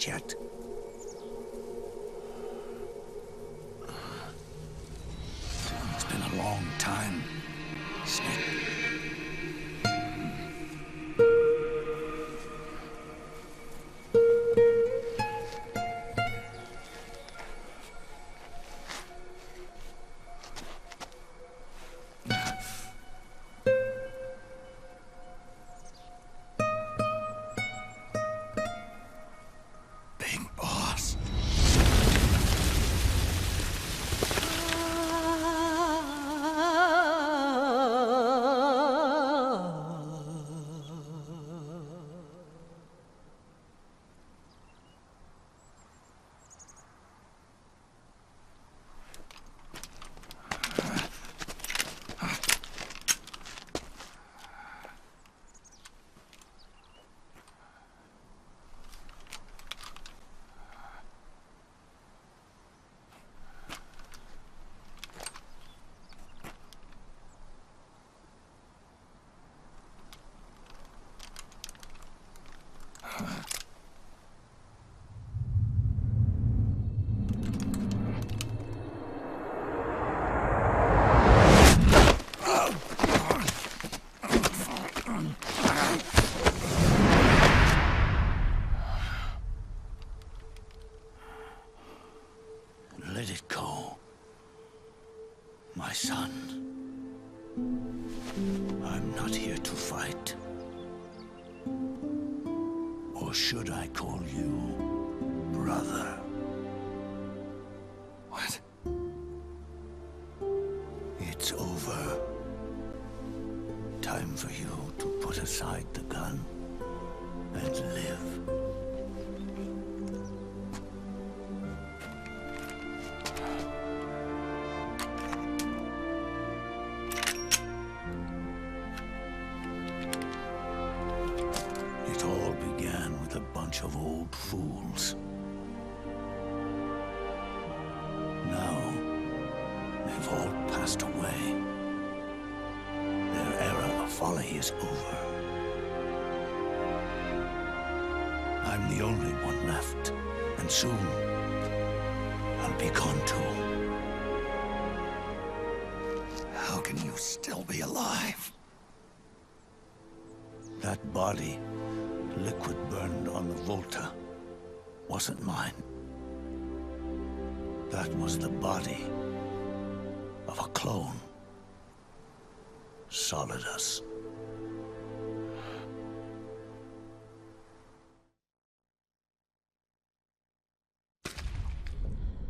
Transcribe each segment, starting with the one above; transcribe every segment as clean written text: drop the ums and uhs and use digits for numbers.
finished yet. It's been a long time, Snake. Let it go, my son. I'm not here to fight. Or should I call you brother? What? It's over. Time for you to put aside the gun and live. It all began with a bunch of old fools. Now, they've all passed away. Their era of folly is over. I'm the only one left, and soon I'll be gone too. How can you still be alive? That body, liquid burned on the Volta, wasn't mine. That was the body of a clone. Solidus.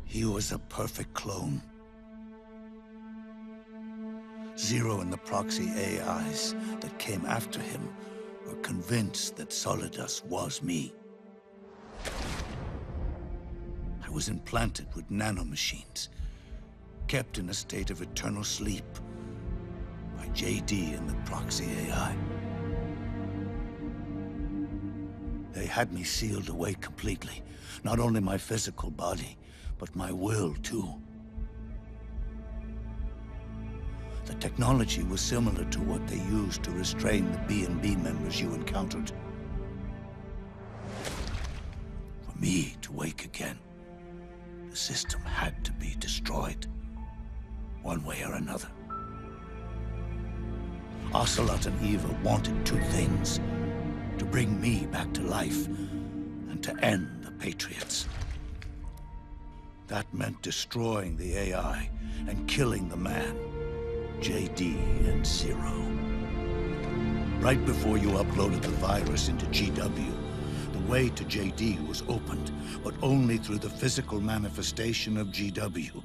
He was a perfect clone. Zero and the proxy AIs that came after him were convinced that Solidus was me. I was implanted with nanomachines, kept in a state of eternal sleep by JD and the proxy AI. They had me sealed away completely, not only my physical body, but my will too. The technology was similar to what they used to restrain the B&B members you encountered. For me to wake again, the system had to be destroyed, one way or another. Ocelot and Eva wanted two things: to bring me back to life, and to end the Patriots. That meant destroying the AI and killing the man, JD and Zero. Right before you uploaded the virus into GW, the way to JD was opened, but only through the physical manifestation of GW.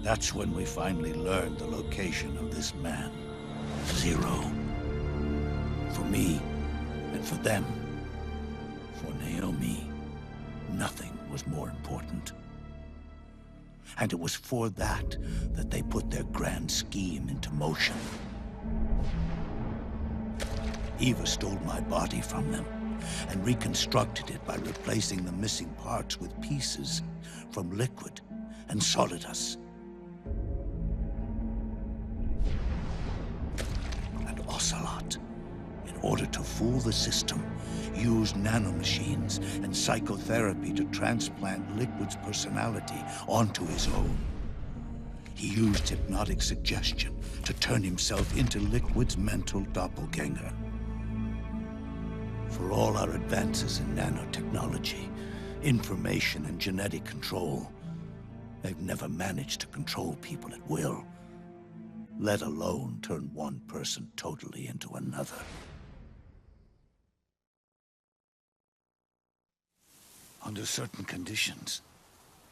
That's when we finally learned the location of this man, Zero. For me, and for them, for Naomi, nothing was more important. And it was for that they put their grand scheme into motion. Eva stole my body from them and reconstructed it by replacing the missing parts with pieces from Liquid and Solidus. And Ocelot, in order to fool the system, used nanomachines and psychotherapy to transplant Liquid's personality onto his own. He used hypnotic suggestion to turn himself into Liquid's mental doppelganger. For all our advances in nanotechnology, information and genetic control, they've never managed to control people at will, let alone turn one person totally into another. Under certain conditions,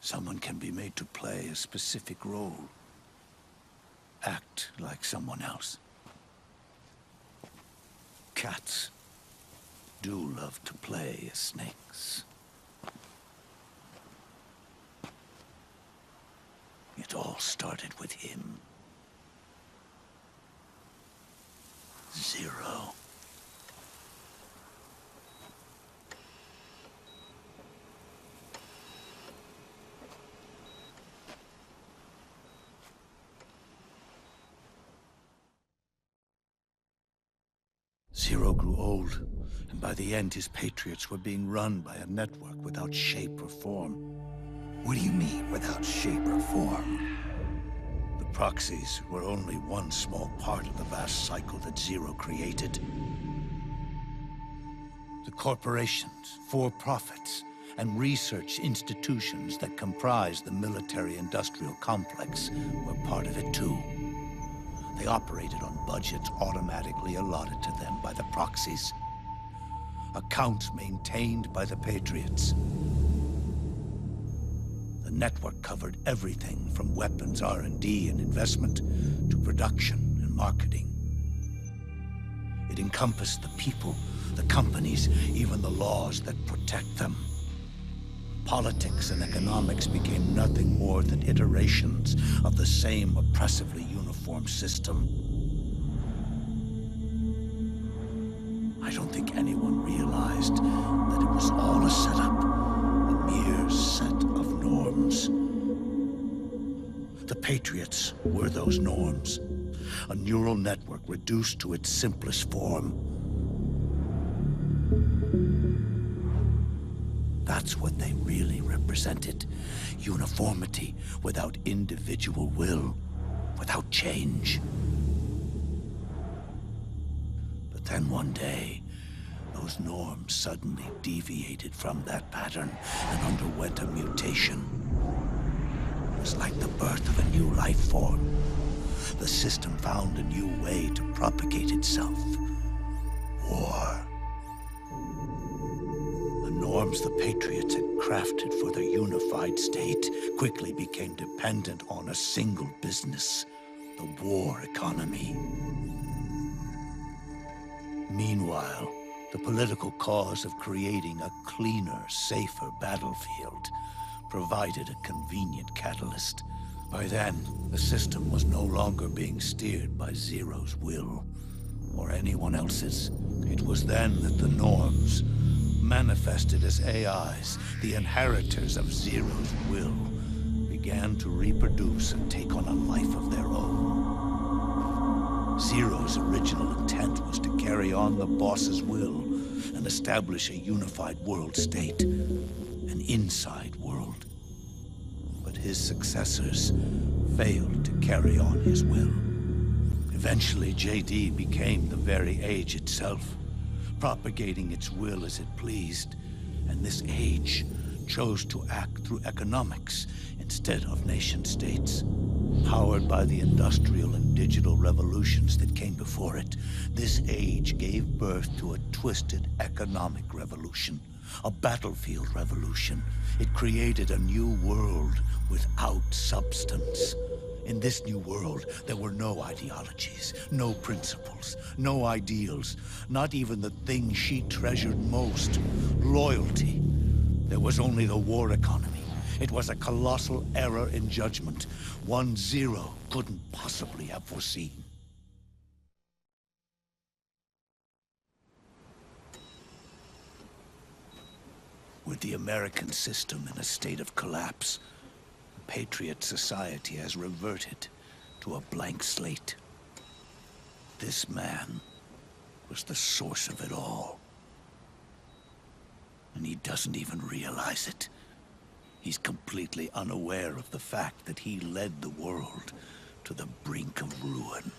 someone can be made to play a specific role. Act like someone else. Cats do love to play as snakes. It all started with him. Zero. Zero grew old, and by the end his patriots were being run by a network without shape or form. What do you mean, without shape or form? The proxies were only one small part of the vast cycle that Zero created. The corporations, for-profits, and research institutions that comprise the military-industrial complex were part of it too. They operated on budgets automatically allotted to them by the proxies. Accounts maintained by the Patriots. The network covered everything from weapons R&D and investment to production and marketing. It encompassed the people, the companies, even the laws that protect them. Politics and economics became nothing more than iterations of the same oppressively uniform system. I don't think anyone realized that it was all a setup, a mere set of norms. The Patriots were those norms, a neural network reduced to its simplest form. That's what they really represented. Uniformity without individual will, without change. But then one day, those norms suddenly deviated from that pattern and underwent a mutation. It was like the birth of a new life form. The system found a new way to propagate itself. War. Norms the Patriots had crafted for their unified state quickly became dependent on a single business, the war economy. Meanwhile, the political cause of creating a cleaner, safer battlefield provided a convenient catalyst. By then, the system was no longer being steered by Zero's will, or anyone else's. It was then that the norms, manifested as AIs, the inheritors of Zero's will, began to reproduce and take on a life of their own. Zero's original intent was to carry on the boss's will and establish a unified world state, an inside world. But his successors failed to carry on his will. Eventually, JD became the very age itself, propagating its will as it pleased, and this age chose to act through economics instead of nation-states. Powered by the industrial and digital revolutions that came before it, this age gave birth to a twisted economic revolution, a battlefield revolution. It created a new world without substance. In this new world, there were no ideologies, no principles, no ideals, not even the thing she treasured most, loyalty. There was only the war economy. It was a colossal error in judgment, one Zero couldn't possibly have foreseen. With the American system in a state of collapse, Patriot society has reverted to a blank slate. This man was the source of it all. And he doesn't even realize it. He's completely unaware of the fact that he led the world to the brink of ruin.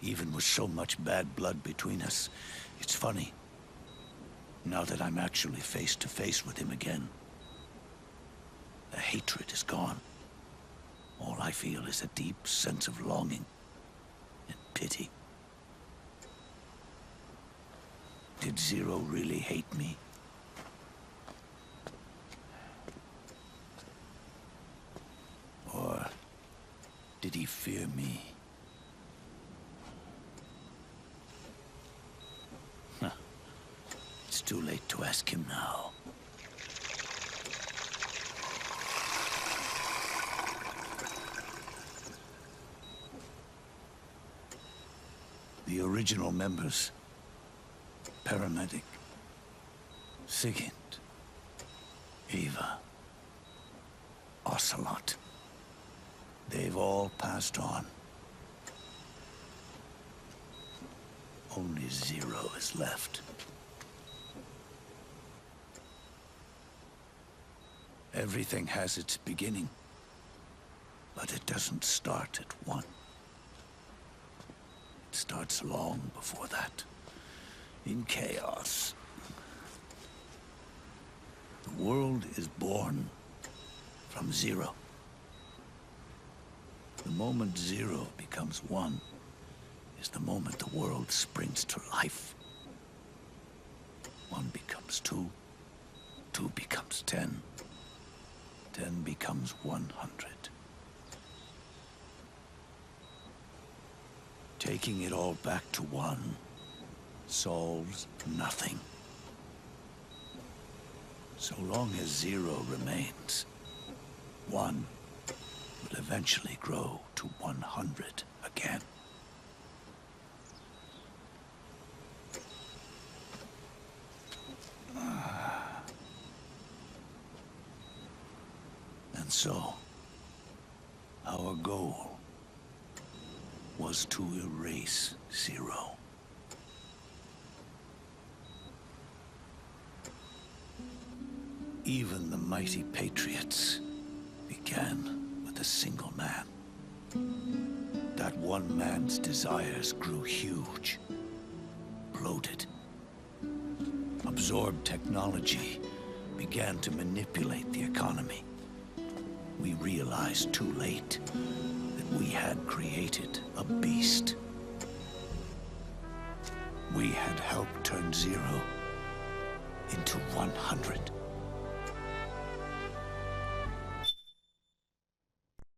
Even with so much bad blood between us, it's funny. Now that I'm actually face to face with him again, the hatred is gone. All I feel is a deep sense of longing and pity. Did Zero really hate me? Or did he fear me? It's too late to ask him now. The original members, Paramedic, Sigint, Eva, Ocelot, they've all passed on. Only Zero is left. Everything has its beginning, but it doesn't start at one. It starts long before that, in chaos. The world is born from zero. The moment zero becomes one is the moment the world springs to life. One becomes two, two becomes 10. 10 becomes 100. Taking it all back to one solves nothing. So long as zero remains, one will eventually grow to 100 again. And so, our goal was to erase zero. Even the mighty patriots began with a single man. That one man's desires grew huge, bloated, absorbed technology, began to manipulate the economy. We realized too late that we had created a beast. We had helped turn zero into 100.